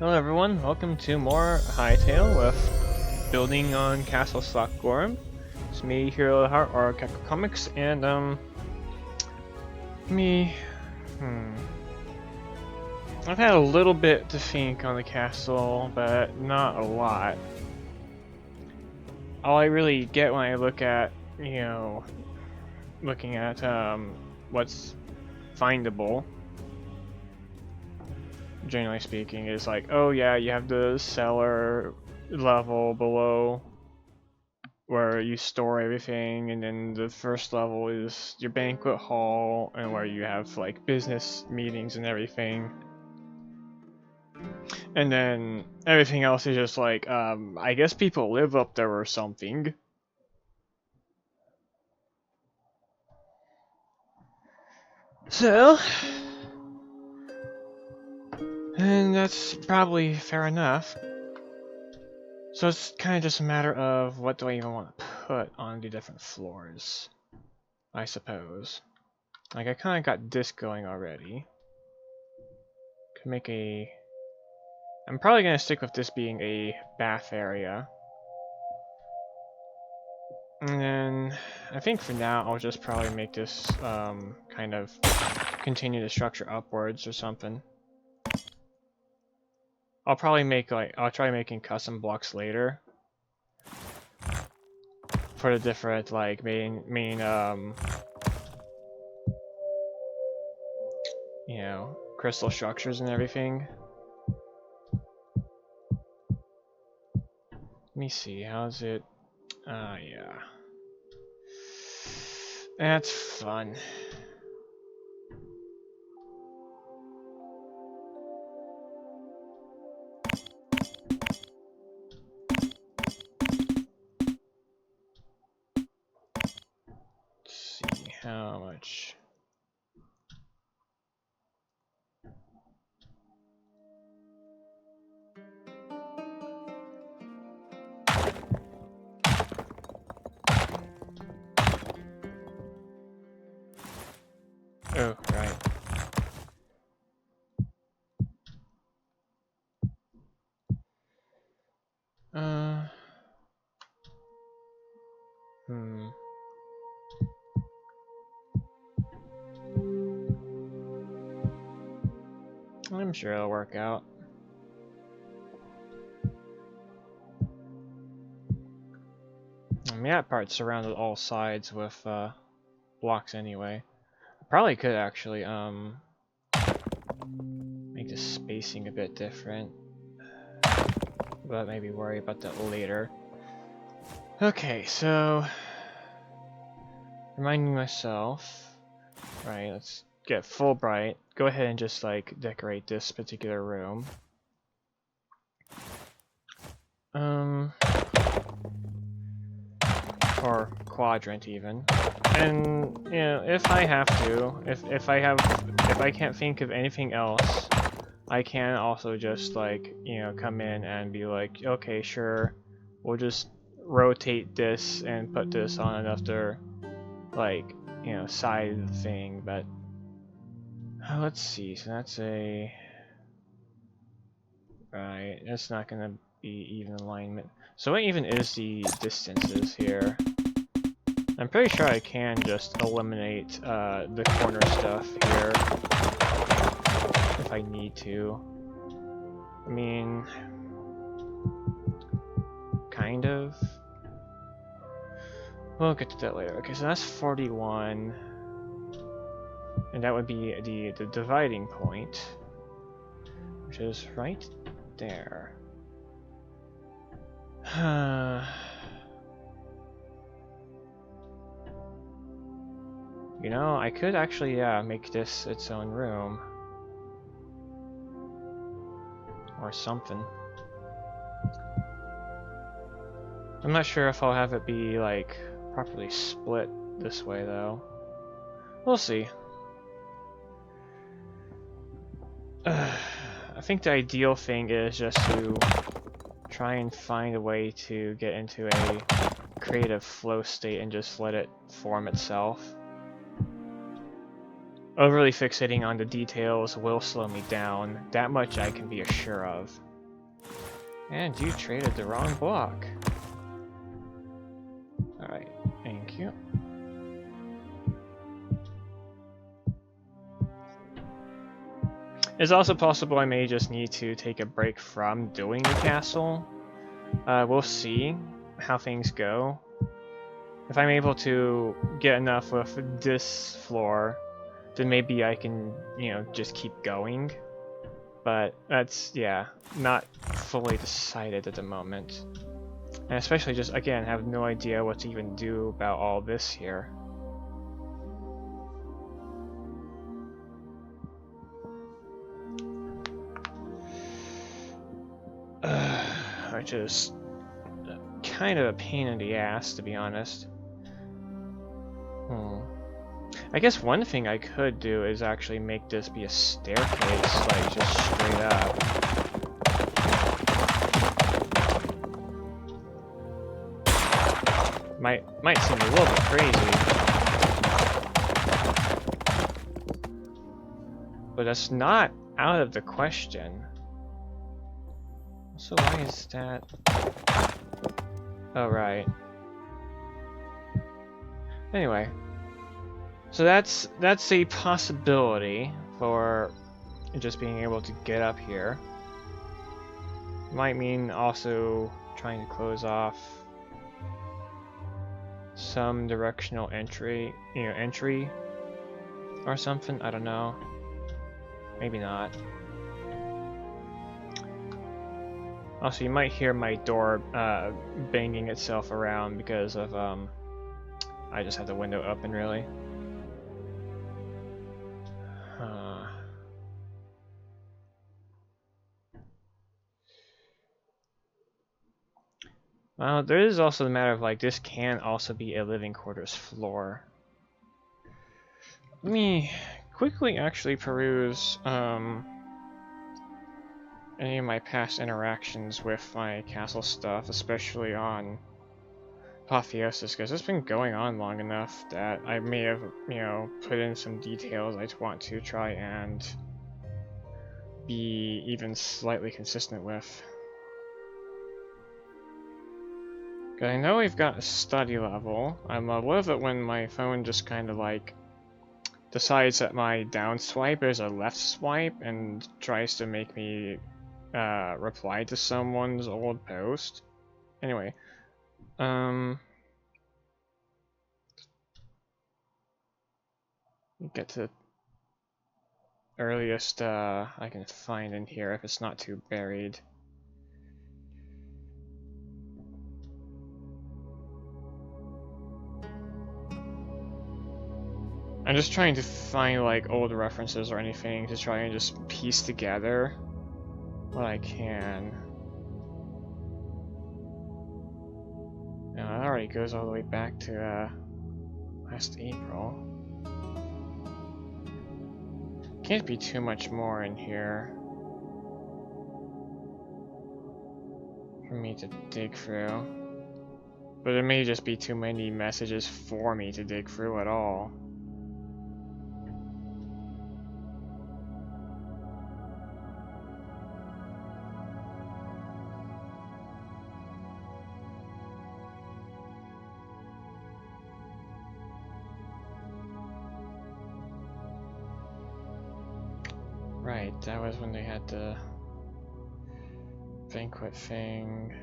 Hello everyone, welcome to more Hytale with building on Castle Stockgorm. It's me, Hero of the Heart, or Kekko Comics, and me. I've had a little bit to think on the castle, but not a lot. All I really get when I look at, looking at what's findable, generally speaking, is like, oh yeah, you have the cellar level below where you store everything, and then the first level is your banquet hall, and where you have like business meetings and everything. And then everything else is just like, I guess people live up there or something. So, and that's probably fair enough. So it's kind of just a matter of what do I even want to put on the different floors, I suppose. Like, I kind of got this going already. Could make a... I'm probably going to stick with this being a bath area. And then, I think for now, I'll just probably make this, kind of continue the structure upwards or something. I'll probably make, like, I'll try making custom blocks later. For the different, like, main, crystal structures and everything. Let me see, how's it? Yeah. That's fun. Let's see, how much? Oh, right. I'm sure it'll work out. I mean, that part's surrounded all sides with blocks anyway. I probably could actually make the spacing a bit different, but maybe worry about that later. Okay, so reminding myself, right? Let's get full bright. Go ahead and just like decorate this particular room. Or quadrant even. And if I have to, if I can't think of anything else, I can also just like, come in and be like, okay, sure, we'll just rotate this and put this on another, like, side thing. But let's see, so that's a... Right, that's not gonna be even alignment. So what even is the distances here? I'm pretty sure I can just eliminate the corner stuff here if I need to. I mean, kind of. We'll get to that later. Okay, so that's 41. And that would be the dividing point, which is right there. I could actually, make this its own room. Or something. I'm not sure if I'll have it be, like, properly split this way, though. We'll see. I think the ideal thing is just to try and find a way to get into a creative flow state and just let it form itself. Overly fixating on the details will slow me down, that much I can be assured of. And you traded the wrong block. Alright, thank you. It's also possible I may just need to take a break from doing the castle. We'll see how things go. If I'm able to get enough with this floor, then maybe I can, you know, just keep going. But that's, yeah, not fully decided at the moment. And especially just, again, have no idea what to even do about all this here. Which is kind of a pain in the ass, to be honest. I guess one thing I could do is actually make this be a staircase, like just straight up. Might seem a little bit crazy, but that's not out of the question. So why is that? Oh, right. Anyway, so that's a possibility for just being able to get up here. Might mean also trying to close off some directional entry, entry or something. I don't know. Maybe not. Also, you might hear my door banging itself around because of I just had the window open, really. Well, there is also the matter of, like, this can also be a living quarters floor. Let me quickly actually peruse any of my past interactions with my castle stuff, especially on Apotheosis, because it's been going on long enough that I may have, put in some details I'd want to try and be even slightly consistent with. I know we've got a study level. I love it when my phone just kind of like decides that my down swipe is a left swipe and tries to make me reply to someone's old post. Anyway, get to the earliest I can find in here if it's not too buried. I'm just trying to find like old references or anything to try and just piece together what I can. Now, that already goes all the way back to last April. Can't be too much more in here for me to dig through. But there may just be too many messages for me to dig through at all. Right, that was when they had the banquet thing.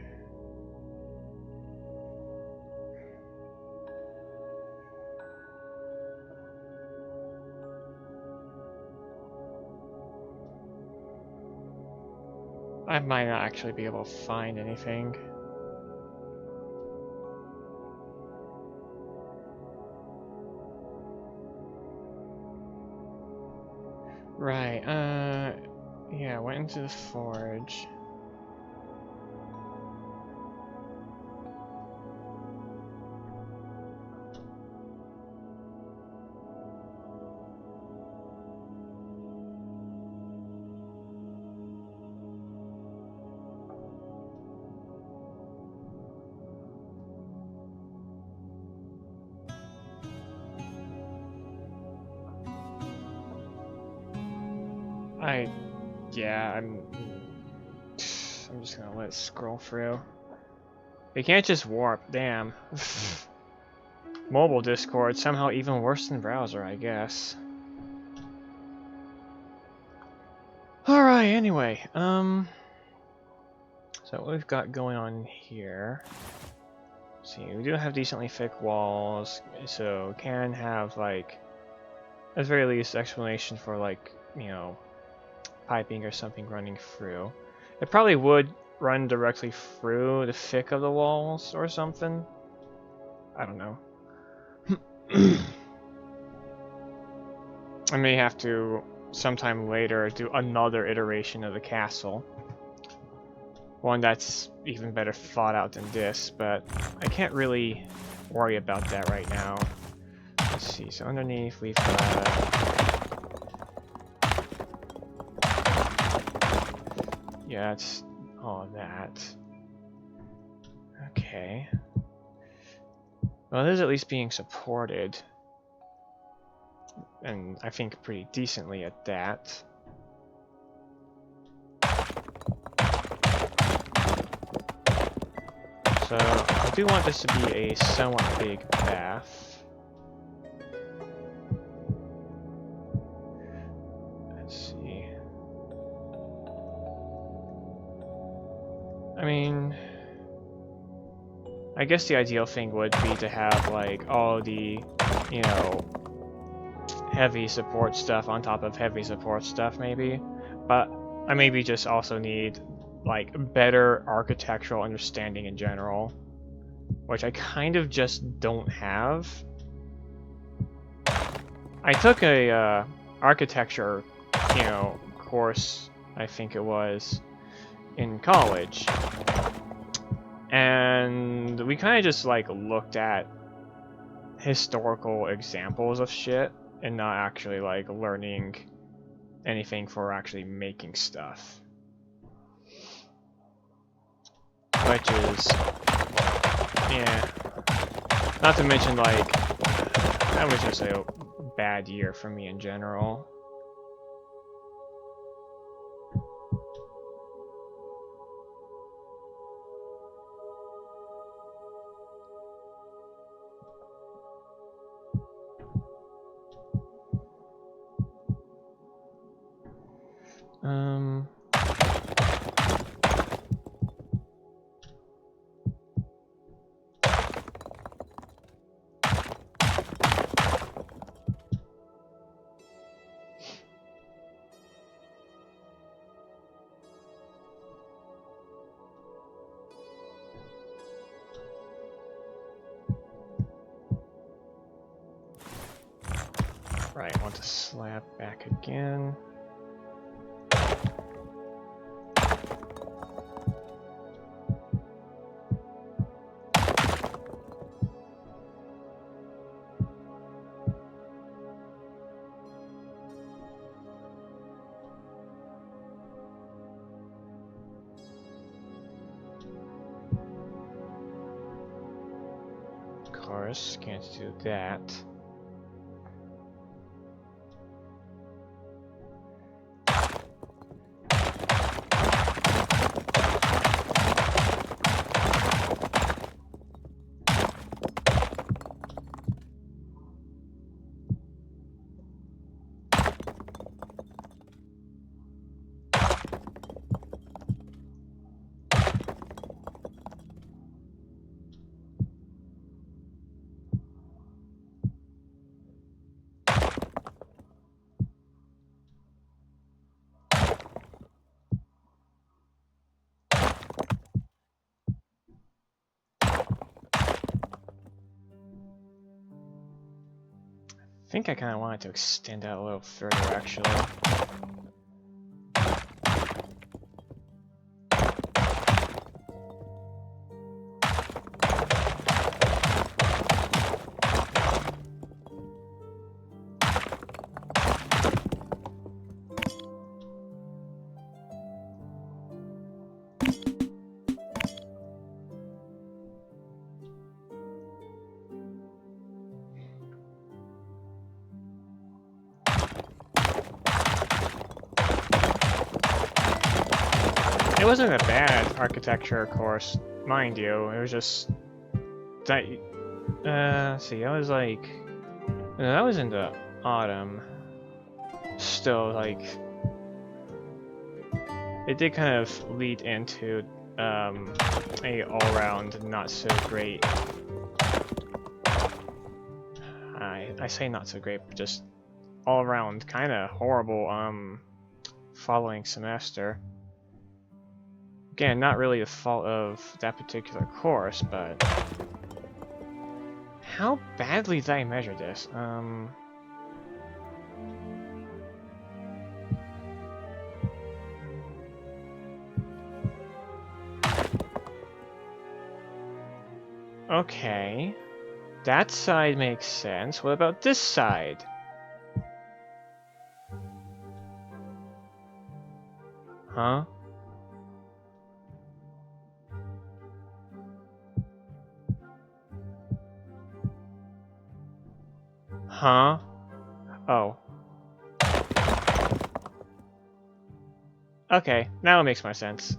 I might not actually be able to find anything. Right, yeah, went into the forge. So I'm just gonna let it scroll through. You can't just warp, damn. Mobile Discord, somehow even worse than browser, I guess. Alright, anyway, so what we've got going on here. Let's see, we do have decently thick walls, so can have, like, at the very least, explanation for, like, you know, piping or something running through. It probably would run directly through the thick of the walls or something. I don't know. I may have to, sometime later, do another iteration of the castle. One that's even better thought out than this, but I can't really worry about that right now. Let's see, so underneath we've got... Yeah, that's all of that. Okay. Well, it is at least being supported. And I think pretty decently at that. So, I do want this to be a somewhat big bath. Let's see. I mean, I guess the ideal thing would be to have, like, all the, you know, heavy support stuff on top of heavy support stuff, maybe. But I maybe just also need, like, better architectural understanding in general, which I kind of just don't have. I took a architecture, you know, course, I think it was, in college, and we kind of just, like, looked at historical examples of shit and not actually, like, learning anything for actually making stuff. Which is, yeah, not to mention, like, that was just a bad year for me in general. Right, I want to slab back again. Of course, can't do that. I think I kind of wanted to extend that a little further, actually. wasn't a bad architecture course, mind you. It was just that. Let's see, I was like, no, that was in the autumn. Still, like, it did kind of lead into a all-around not so great. I say not so great, but just all-around kind of horrible following semester. Again, not really the fault of that particular course, but how badly did I measure this? Okay. That side makes sense. What about this side? Huh? Huh? Oh. Okay, now it makes more sense.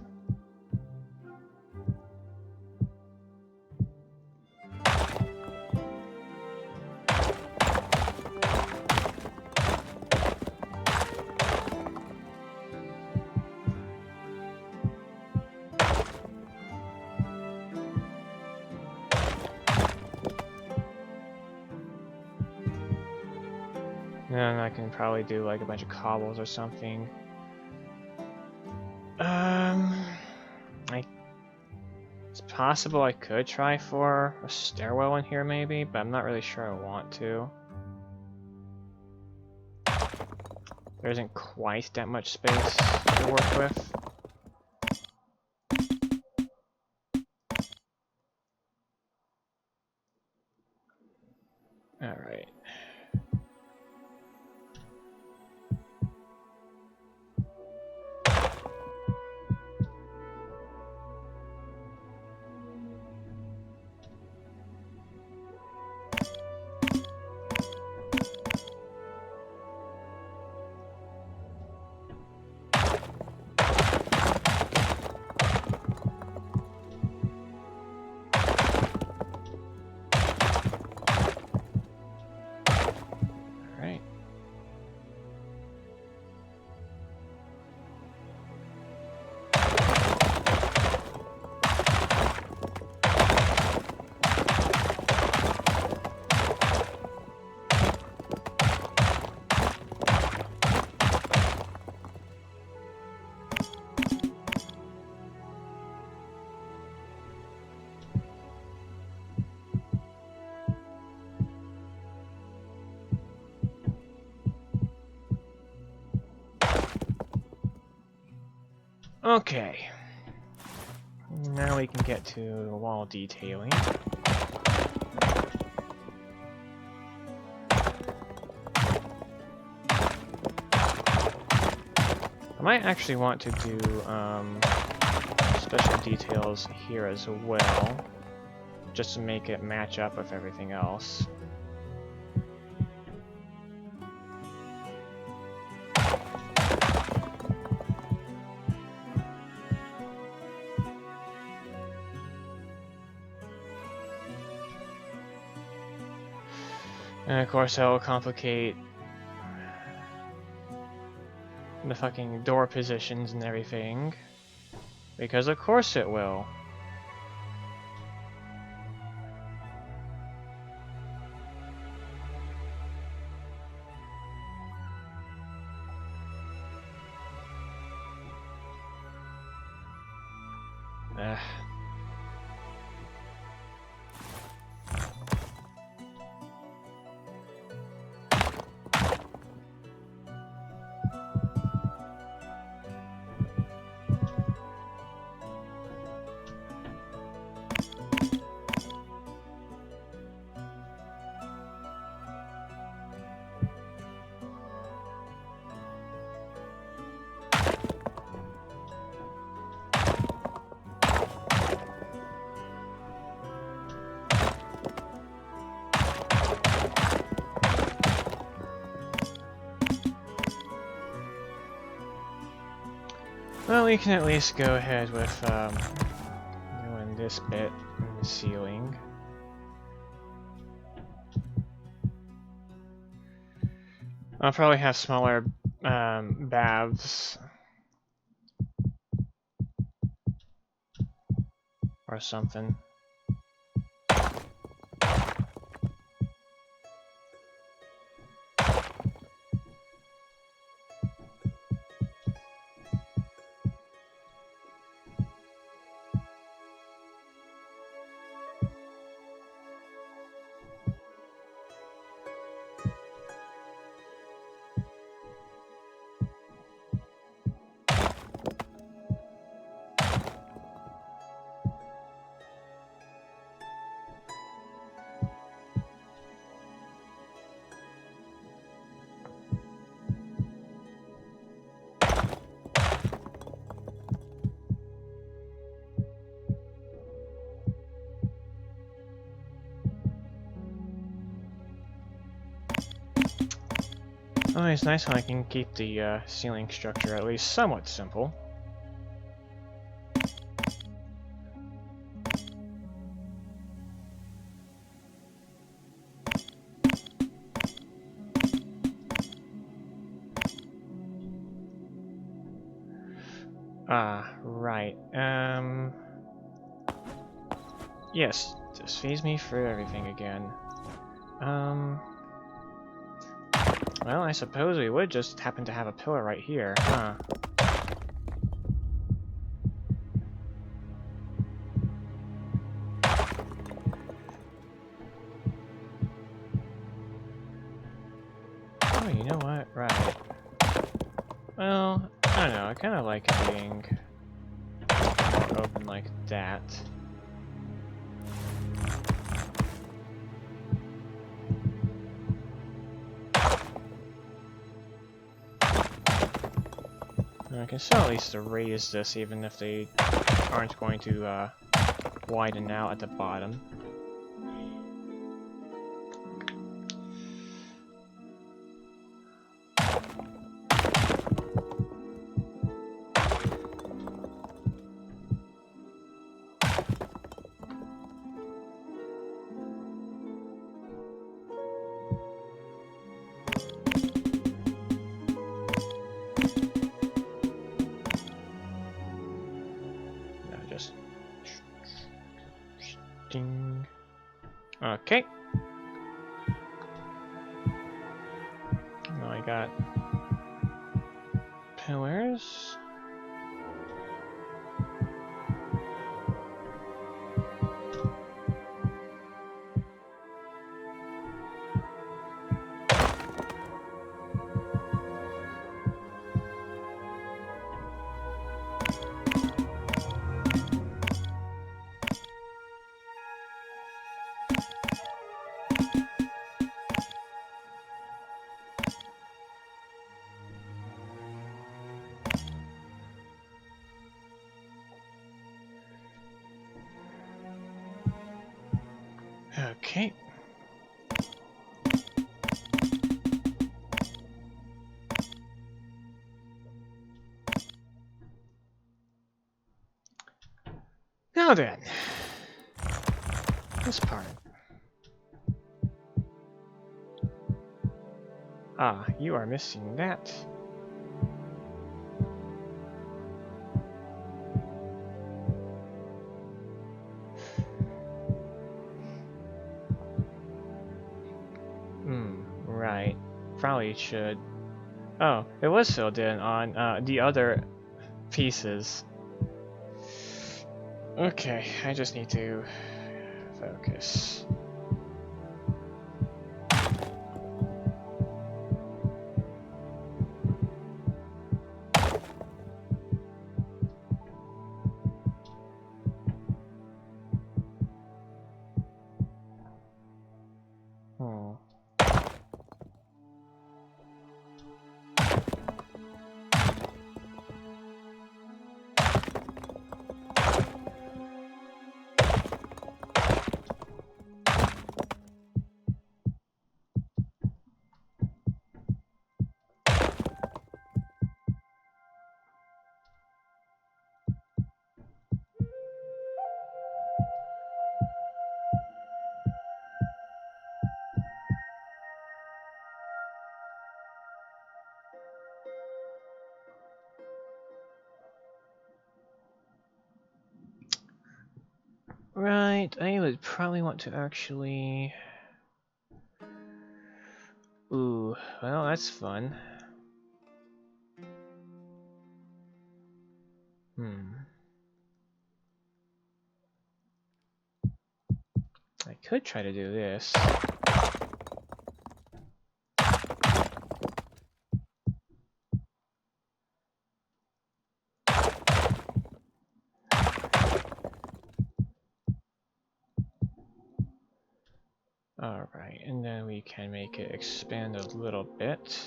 And I can probably do like a bunch of cobbles or something. It's possible I could try for a stairwell in here maybe, but I'm not really sure I want to. There isn't quite that much space to work with. Alright. Okay. Now we can get to wall detailing. I might actually want to do special details here as well, just to make it match up with everything else. And of course that will complicate the fucking door positions and everything. Because of course it will. Ugh. we can at least go ahead with doing this bit in the ceiling. I'll probably have smaller baths or something. Oh, it's nice when I can keep the ceiling structure at least somewhat simple. Ah, right. Yes, just feeds me through everything again. Well, I suppose we would just happen to have a pillar right here, huh? Oh, you know what? Right. Well, I don't know, I kind of like it being more open like that. I can still at least erase this even if they aren't going to widen out at the bottom. Ding. Okay. Now I got pillars. Okay. Now then, this part. Ah, you are missing that. Right. Probably should. Oh, it was filled in on the other pieces. Okay, I just need to focus. Right, I would probably want to actually... Ooh, well, that's fun. I could try to do this. Alright, and then we can make it expand a little bit.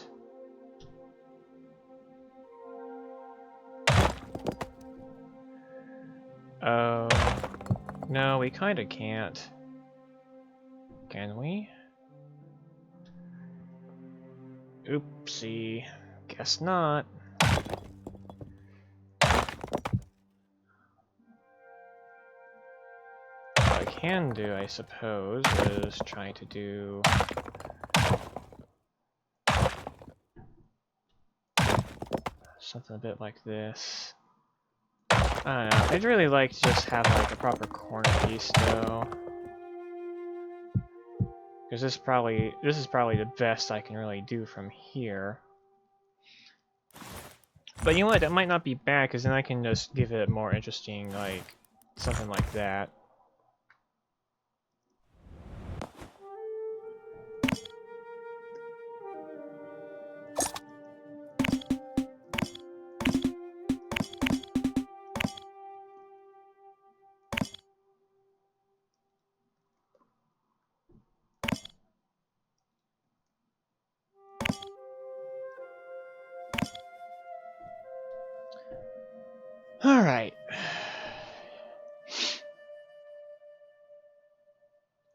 Oh, no, we kinda can't. Can we? Oopsie. Guess not. What I can do, I suppose, is try to do... something a bit like this. I don't know, I'd really like to just have like a proper corner piece though. Because this is probably the best I can really do from here. But you know what, that might not be bad, because then I can just give it more interesting, like, something like that. Alright.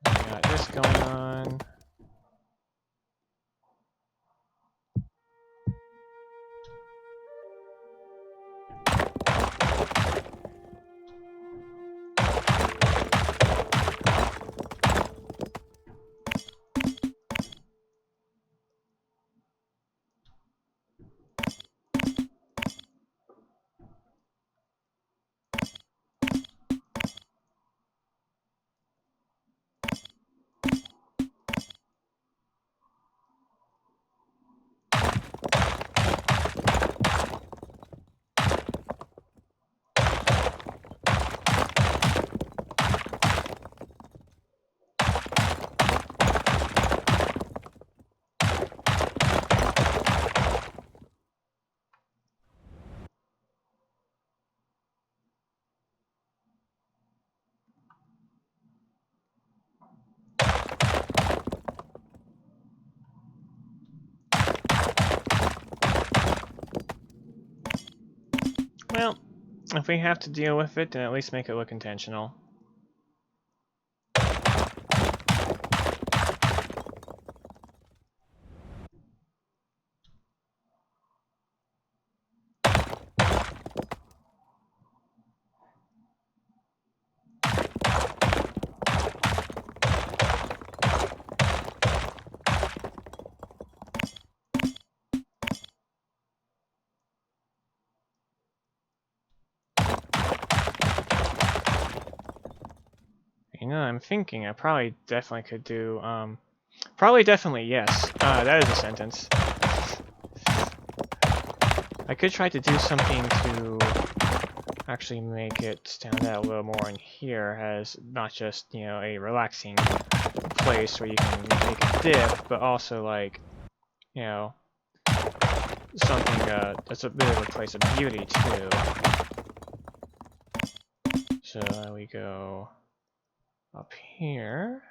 We got this going on. Well, if we have to deal with it, then at least make it look intentional. You know, I'm thinking I probably definitely could do, probably definitely, yes. That is a sentence. I could try to do something to actually make it stand out a little more in here as not just, you know, a relaxing place where you can make a dip, but also like, you know, something that's a bit of a place of beauty too. So we go up here.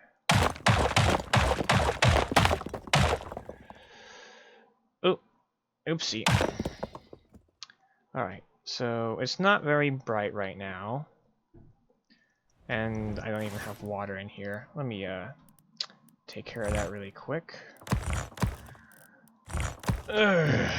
Oh, oopsie. Alright, so it's not very bright right now. And I don't even have water in here. Let me take care of that really quick. Ugh.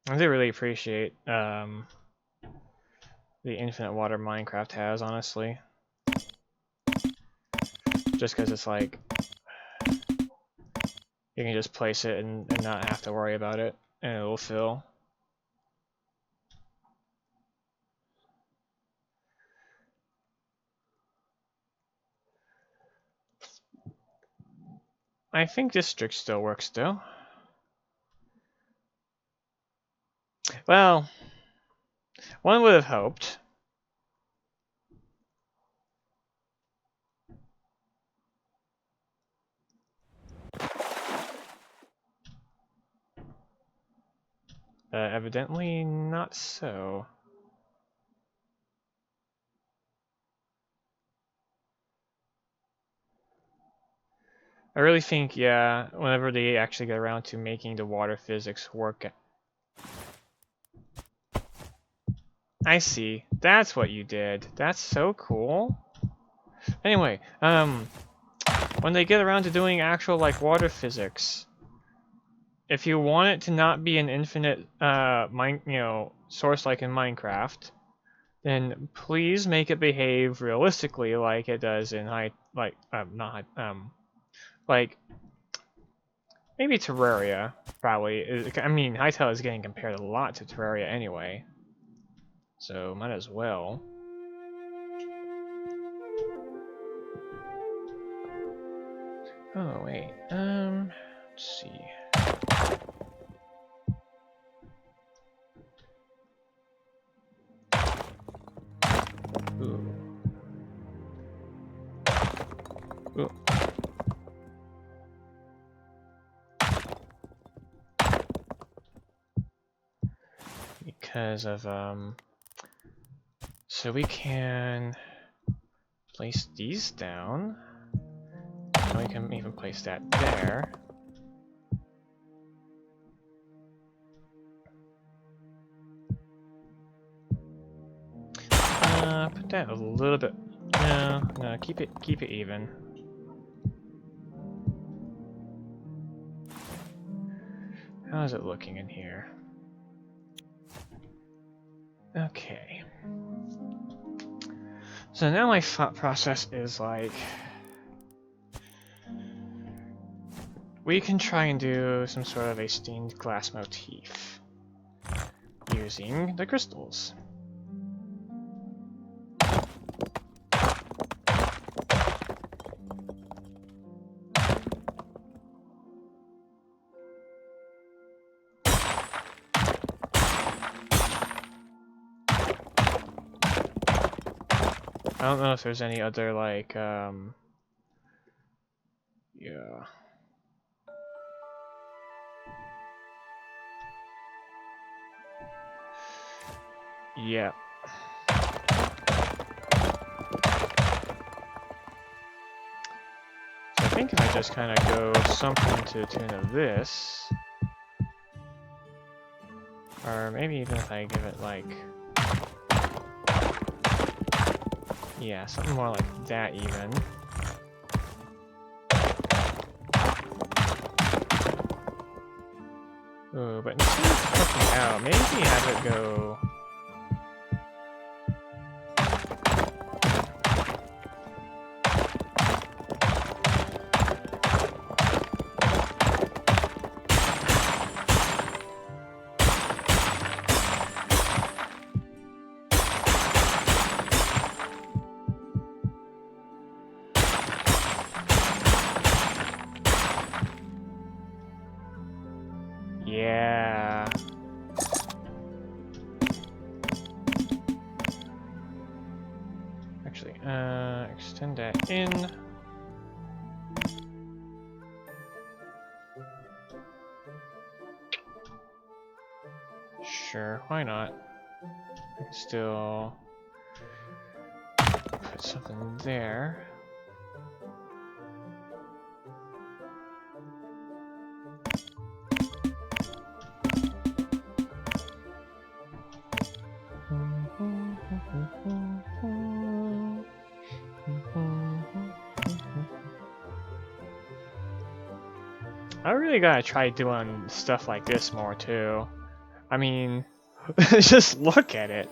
I do really appreciate the infinite water Minecraft has, honestly. Just because it's like you can just place it and not have to worry about it, and it will fill. I think district still works though. Well, one would have hoped. Evidently not so. I really think, yeah, whenever they actually get around to making the water physics work. I see. That's what you did. That's so cool. Anyway, when they get around to doing actual, like, water physics, if you want it to not be an infinite, source like in Minecraft, then please make it behave realistically like it does in like maybe Terraria, probably. I mean, Hytale is getting compared a lot to Terraria anyway, so might as well. Oh wait, let's see. Ooh. Ooh. Because of so we can place these down. And we can even place that there. Put that a little bit. No, keep it even. How is it looking in here? Okay. So now my thought process is like, we can try and do some sort of a stained glass motif using the crystals. I don't know if there's any other, like, yeah. Yeah. So I think if I just kind of go something to the tune of this, or maybe even if I give it, like, yeah, something more like that even. Ooh, but instead of cooking out, maybe have it go... Yeah. Actually, extend that in. Sure, why not? I can still put something there. I really gotta try doing stuff like this more too. I mean, just look at it.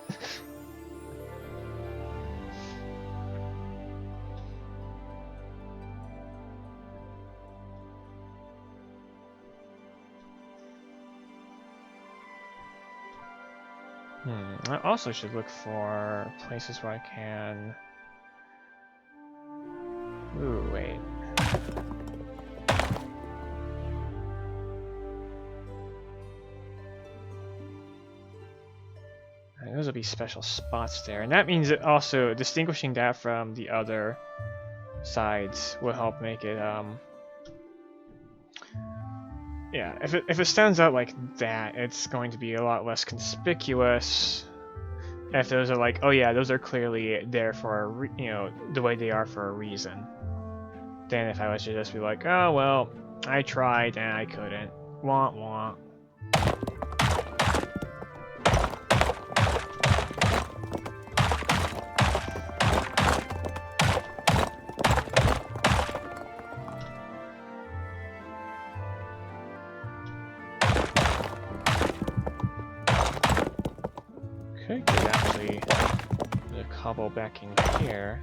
I also should look for places where I can... Ooh, wait. Those will be special spots there, and that means that also distinguishing that from the other sides will help make it, yeah, if it stands out like that, it's going to be a lot less conspicuous. If those are like, oh yeah, those are clearly there for you know, the way they are for a reason. Then if I was to just be like, oh well, I tried and I couldn't. Wah wah. Could actually put a cobble back in here.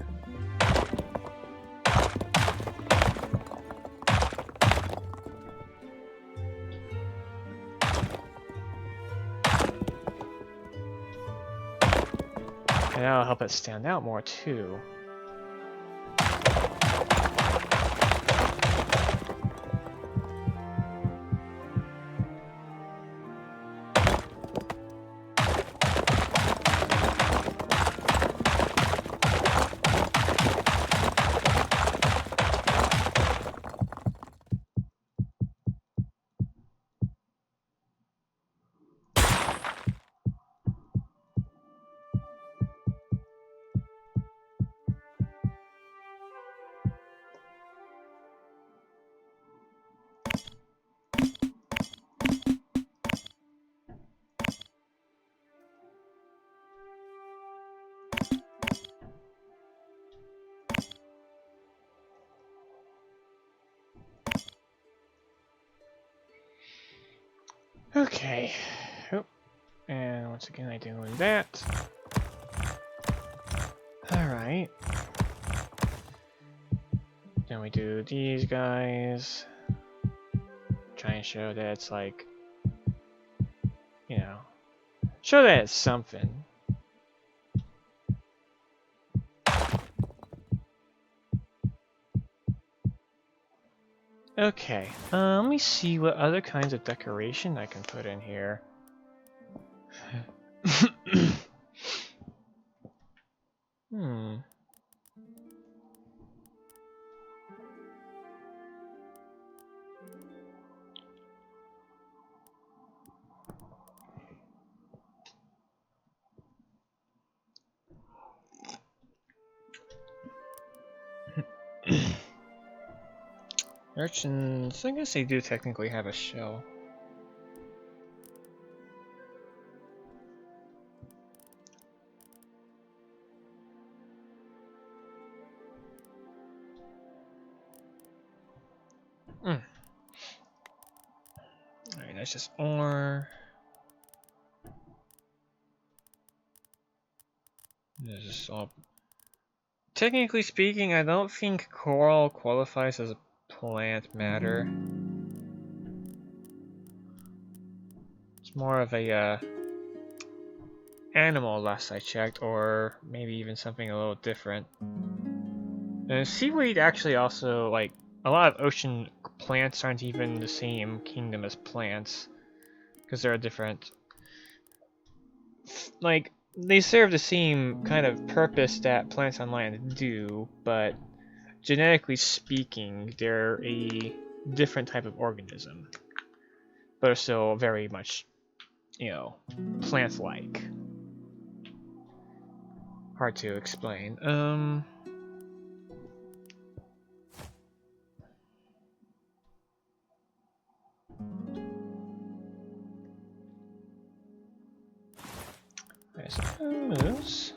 And that'll help it stand out more too. Okay. Oh. And once again, I do that. Alright. Then we do these guys. Try and show that it's like, you know, show that it's something. Okay, let me see what other kinds of decoration I can put in here. Hmm. Urchins, I guess they do technically have a shell. Alright, that's just ore. This is all. Technically speaking, I don't think coral qualifies as a plant matter. It's more of a animal, last I checked, or maybe even something a little different. And seaweed actually also, like, a lot of ocean plants aren't even the same kingdom as plants, because they're different. Like, they serve the same kind of purpose that plants on land do, but genetically speaking, they're a different type of organism, but are still very much, you know, plant-like. Hard to explain. I suppose.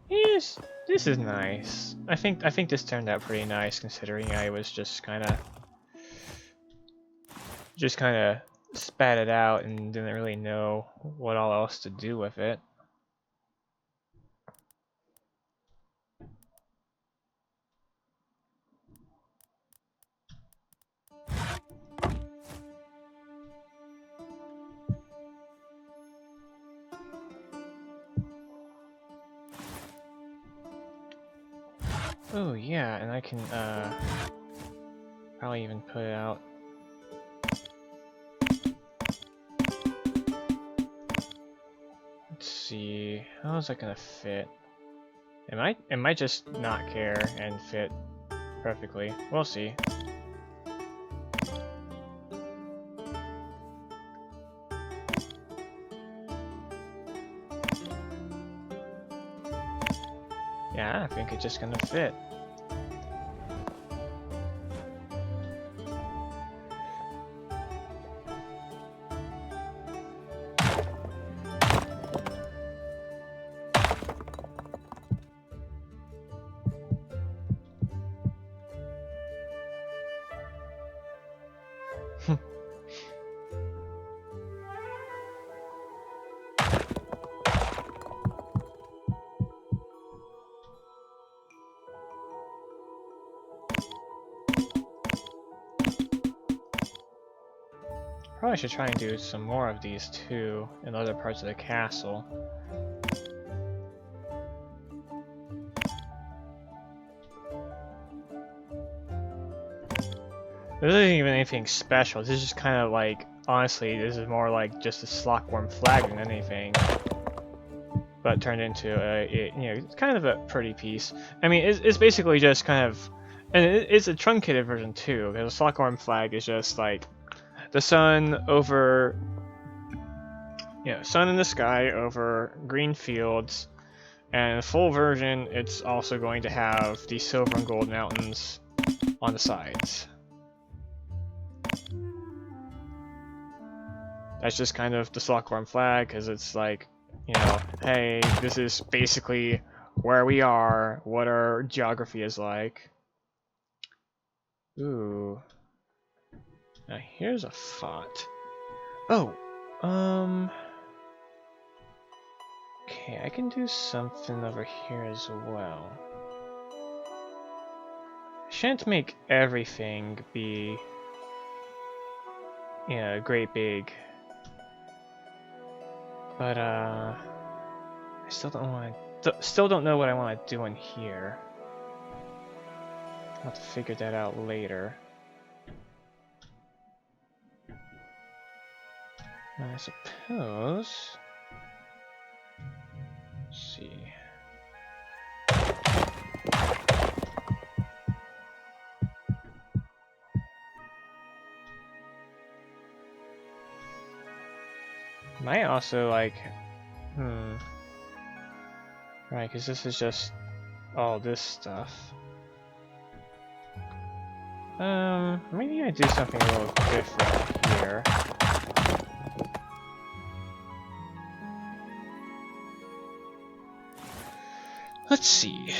Yes, this is nice. I think this turned out pretty nice considering I was just kind of just kind of spat it out and didn't really know what all else to do with it. Oh yeah, and I can probably even put it out. Let's see, how is that gonna fit? It might just not care and fit perfectly. We'll see. Yeah, I think it's just gonna fit. Probably should try and do some more of these too in other parts of the castle. This isn't even anything special. This is just kind of like, honestly, this is more like just a Slockworm flag than anything. But turned into a, you know, it's kind of a pretty piece. I mean, it's basically just kind of, and it's a truncated version too, because a Slockworm flag is just like the sun over, you know, sun in the sky over green fields, and full version, it's also going to have the silver and gold mountains on the sides. That's just kind of the Slockworm flag, because it's like, you know, hey, this is basically where we are, what our geography is like. Ooh. Now here's a thought. Oh, okay, I can do something over here as well. I shan't make everything be, you know, great big. But I still don't know what I want to do in here. I'll have to figure that out later. I suppose. Let's see. Might also like, right, because this is just all this stuff. Maybe I do something a little different here. Let's see.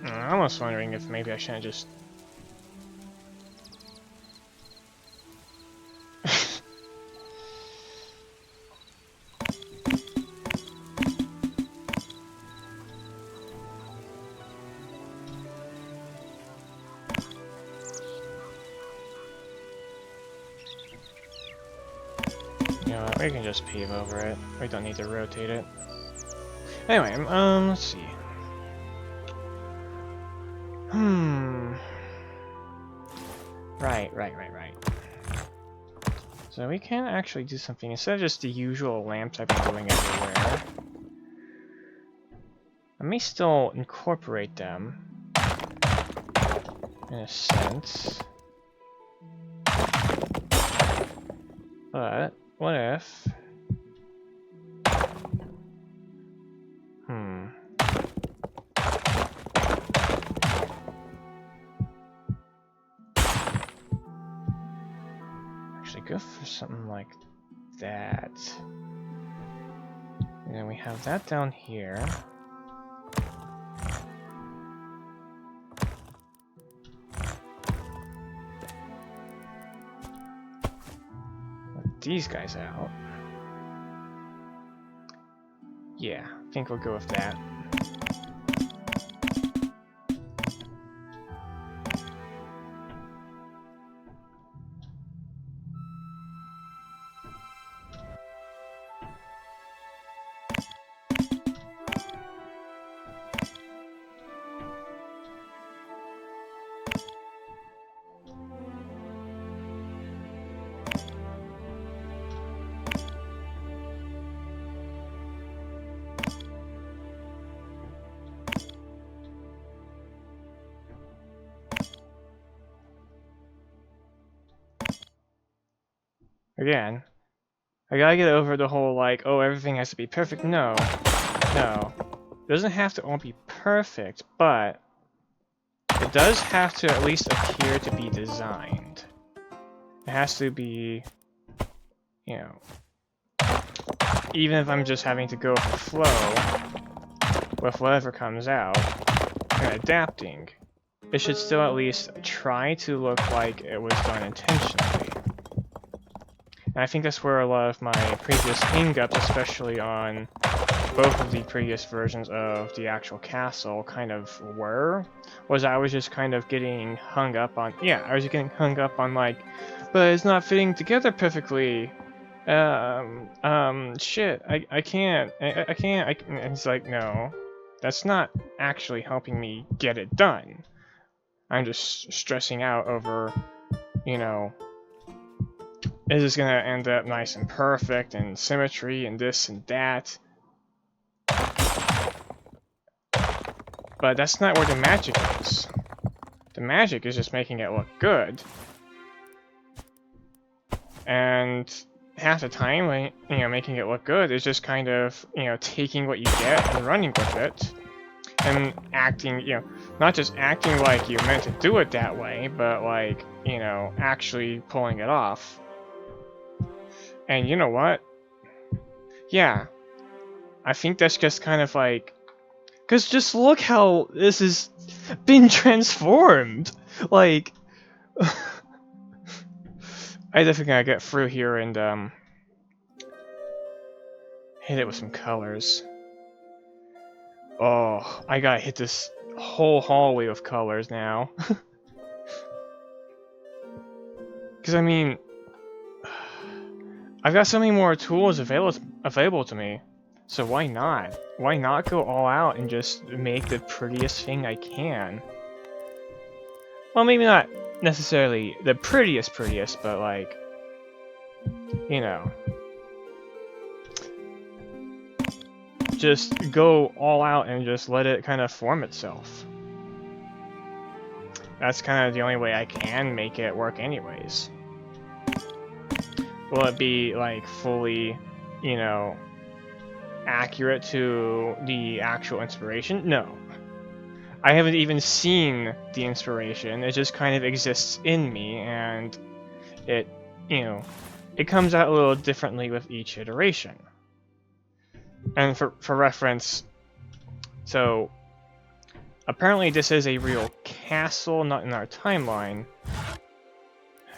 I'm almost wondering if maybe I shouldn't just... You know what, we can just pave over it. We don't need to rotate it. Anyway, let's see. Right. So we can actually do something instead of just the usual lamps I've been doing everywhere. I may still incorporate them in a sense. But what if actually go for something like that. And then we have that down here. Let these guys out. Yeah, I think we'll go with that. Again, I gotta get over the whole like, oh, everything has to be perfect. No. It doesn't have to all be perfect, but it does have to at least appear to be designed. It has to be, you know, even if I'm just having to go with the flow with whatever comes out and adapting, it should still at least try to look like it was done intentionally. And I think that's where a lot of my previous hang-ups, especially on both of the previous versions of the actual castle, kind of was I was just kind of getting hung up on, I was getting hung up on like, but it's not fitting together perfectly. Shit, I can't, and it's like, no, that's not actually helping me get it done. I'm just stressing out over, you know, is this gonna end up nice and perfect and symmetry and this and that? But that's not where the magic is. The magic is just making it look good. And half the time, you know, making it look good is just kind of, you know, taking what you get and running with it. And acting, you know, not just acting like you meant to do it that way, but like, you know, actually pulling it off. And you know what? Yeah, I think that's just kind of like, because just look how this has been transformed. Like, I definitely gotta get through here and hit it with some colors. Oh, I gotta hit this whole hallway with colors now. Because I mean, I've got so many more tools available to me, so why not? Why not go all out and just make the prettiest thing I can? Well, maybe not necessarily the prettiest, but like, you know, just go all out and just let it kind of form itself. That's kind of the only way I can make it work anyways. Will it be like fully, you know, accurate to the actual inspiration? No. I haven't even seen the inspiration. It just kind of exists in me, and it, you know, it comes out a little differently with each iteration. And for reference, so apparently this is a real castle, not in our timeline.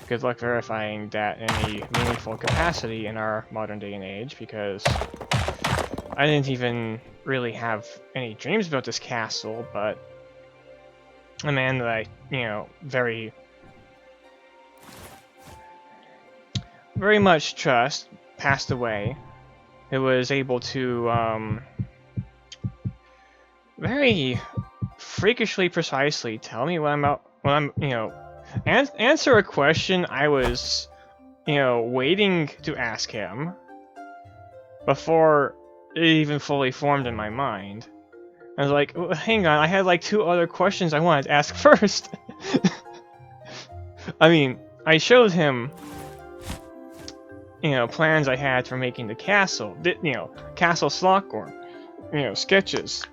Good luck verifying that in any meaningful capacity in our modern day and age, because I didn't even really have any dreams about this castle, but a man that I, very much trust passed away. It was able to, very freakishly precisely tell me what I'm, answer a question I was, waiting to ask him before it even fully formed in my mind. I was like, hang on, I had like 2 other questions I wanted to ask first. I mean, I showed him, plans I had for making the castle, Castle Slockhorn, sketches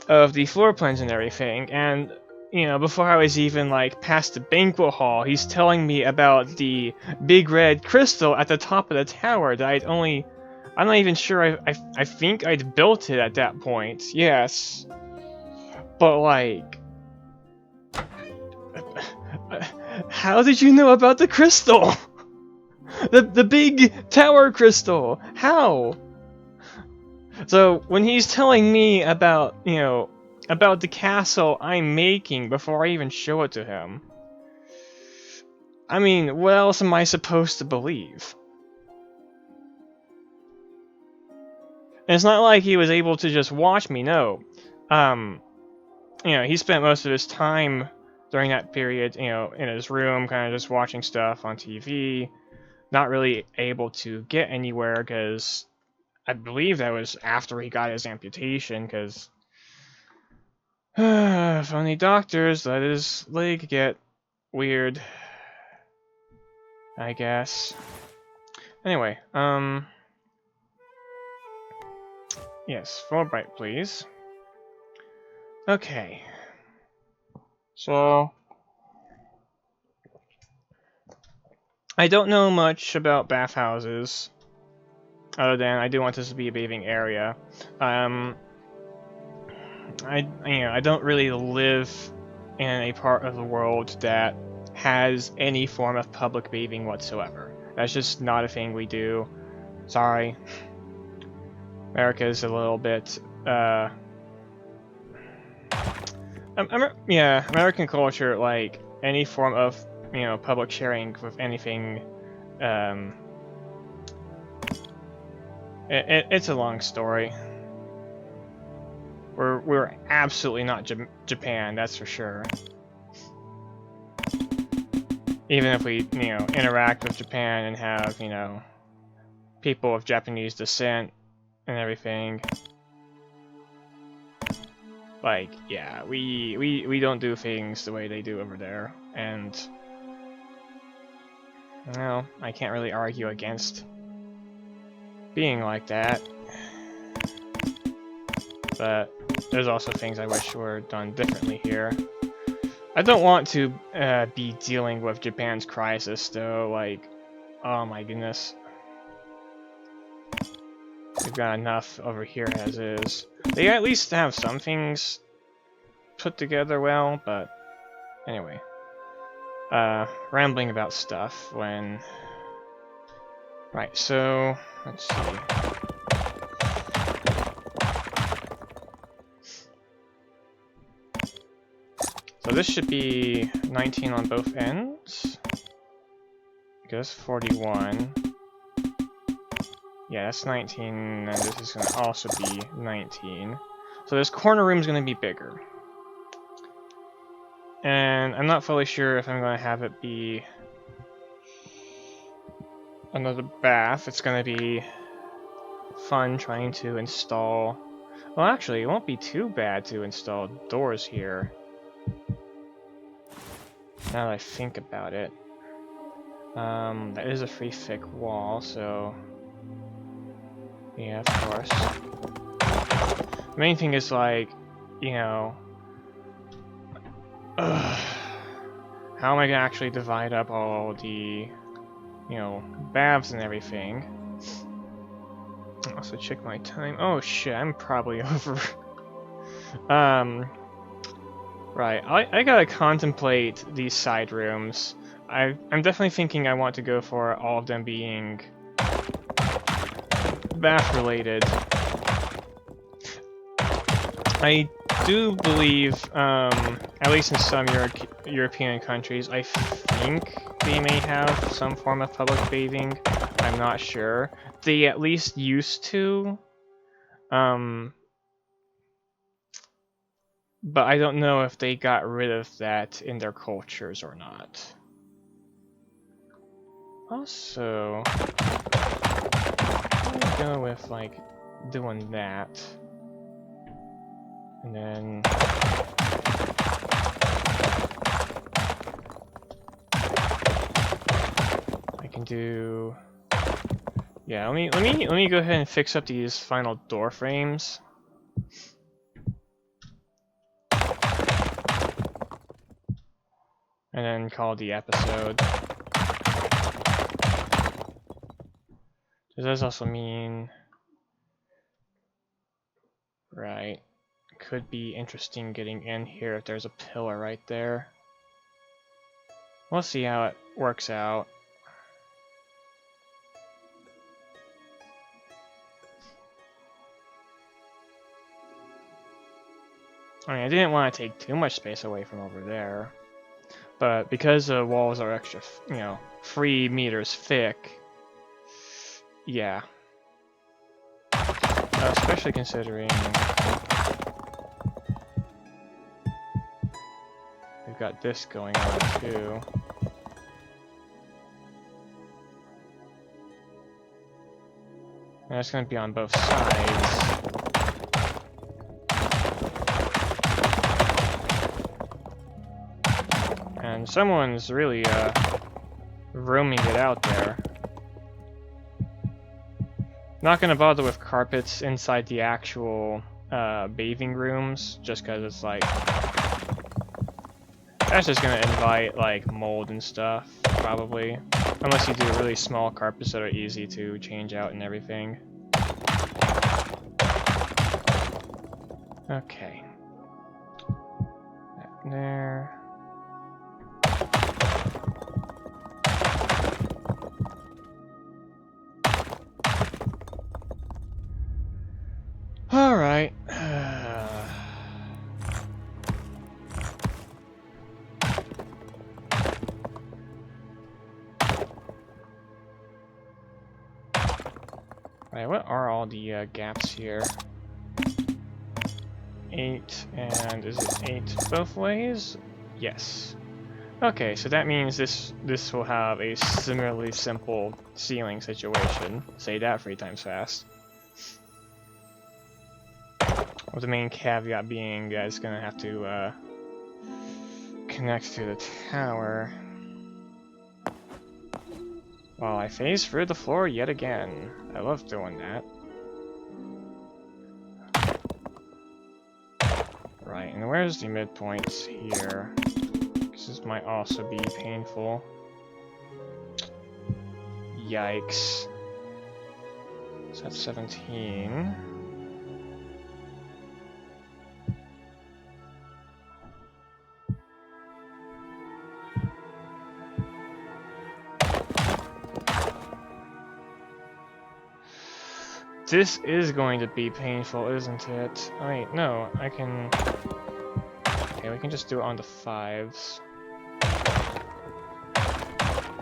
of the floor plans and everything, and before I was even like past the banquet hall, he's telling me about the big red crystal at the top of the tower that I'm not even sure I think I'd built it at that point, yes. But like, how did you know about the crystal? the big tower crystal, how? So when he's telling me about, about the castle I'm making before I even show it to him, I mean, what else am I supposed to believe? And it's not like he was able to just watch me, no. He spent most of his time during that period, in his room, kind of just watching stuff on TV, not really able to get anywhere, because I believe that was after he got his amputation, because funny doctors let his leg get weird, I guess. Anyway, yes, Fulbright, please. Okay. So, I don't know much about bathhouses, other than I do want this to be a bathing area. I don't really live in a part of the world that has any form of public bathing whatsoever. That's just not a thing we do. Sorry. America's a little bit, American culture, like, any form of, public sharing with anything, it's a long story. We're absolutely not Japan, that's for sure. Even if we, interact with Japan and have, people of Japanese descent and everything. Like, yeah, we don't do things the way they do over there, and well, I can't really argue against being like that. But there's also things I wish were done differently here. I don't want to be dealing with Japan's crisis, though. Like, oh my goodness. We've got enough over here as is. They at least have some things put together well, but anyway. Rambling about stuff when... Right, so, let's see. So this should be 19 on both ends. I guess 41. Yeah, that's 19, and this is going to also be 19. So this corner room is going to be bigger. And I'm not fully sure if I'm going to have it be another bath. It's going to be fun trying to install... Well, actually, it won't be too bad to install doors here. Now that I think about it. That is a pretty thick wall, so... Yeah, of course. The main thing is, like, how am I gonna actually divide up all the, baths and everything? Also check my time. Oh shit, I'm probably over. Right, I gotta contemplate these side rooms. I'm definitely thinking I want to go for all of them being bath related. I do believe, at least in some European countries, I think they may have some form of public bathing. I'm not sure. They at least used to. But I don't know if they got rid of that in their cultures or not. Also, I'm gonna go with like doing that. And then I can do, yeah, let me go ahead and fix up these final door frames. And then call the episode. Does this also mean, right, could be interesting getting in here if there's a pillar right there. We'll see how it works out. I mean, I didn't want to take too much space away from over there, but because the walls are extra, 3 meters thick, yeah. Especially considering we've got this going on too. And it's going to be on both sides. And someone's really roaming it out there. Not gonna bother with carpets inside the actual bathing rooms, just because it's like that's just gonna invite like mold and stuff, probably. Unless you do really small carpets that are easy to change out and everything. Okay. That there. Alright. Alright, what are all the gaps here? 8, and is it 8 both ways? Yes. Okay, so that means this will have a similarly simple ceiling situation. Say that 3 times fast. With the main caveat being you guys gonna have to connect to the tower. While I phase through the floor yet again. I love doing that. Right, and where's the midpoints here? Because this might also be painful. Yikes. So that's 17. This is going to be painful, isn't it? Oh, wait, no, I can... Okay, we can just do it on the 5s.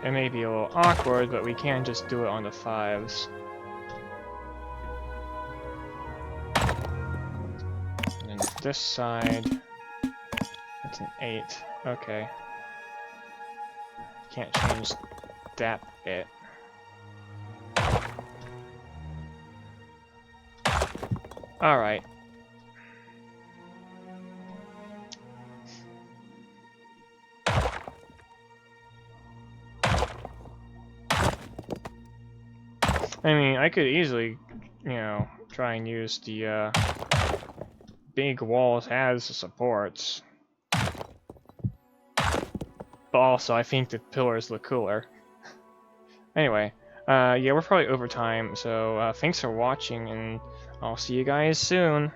It may be a little awkward, but we can just do it on the 5s. And then this side... That's an 8. Okay. Can't change that bit. Alright. I mean, I could easily, try and use the big walls as supports. But also, I think the pillars look cooler. Anyway, yeah, we're probably over time, so thanks for watching, and I'll see you guys soon.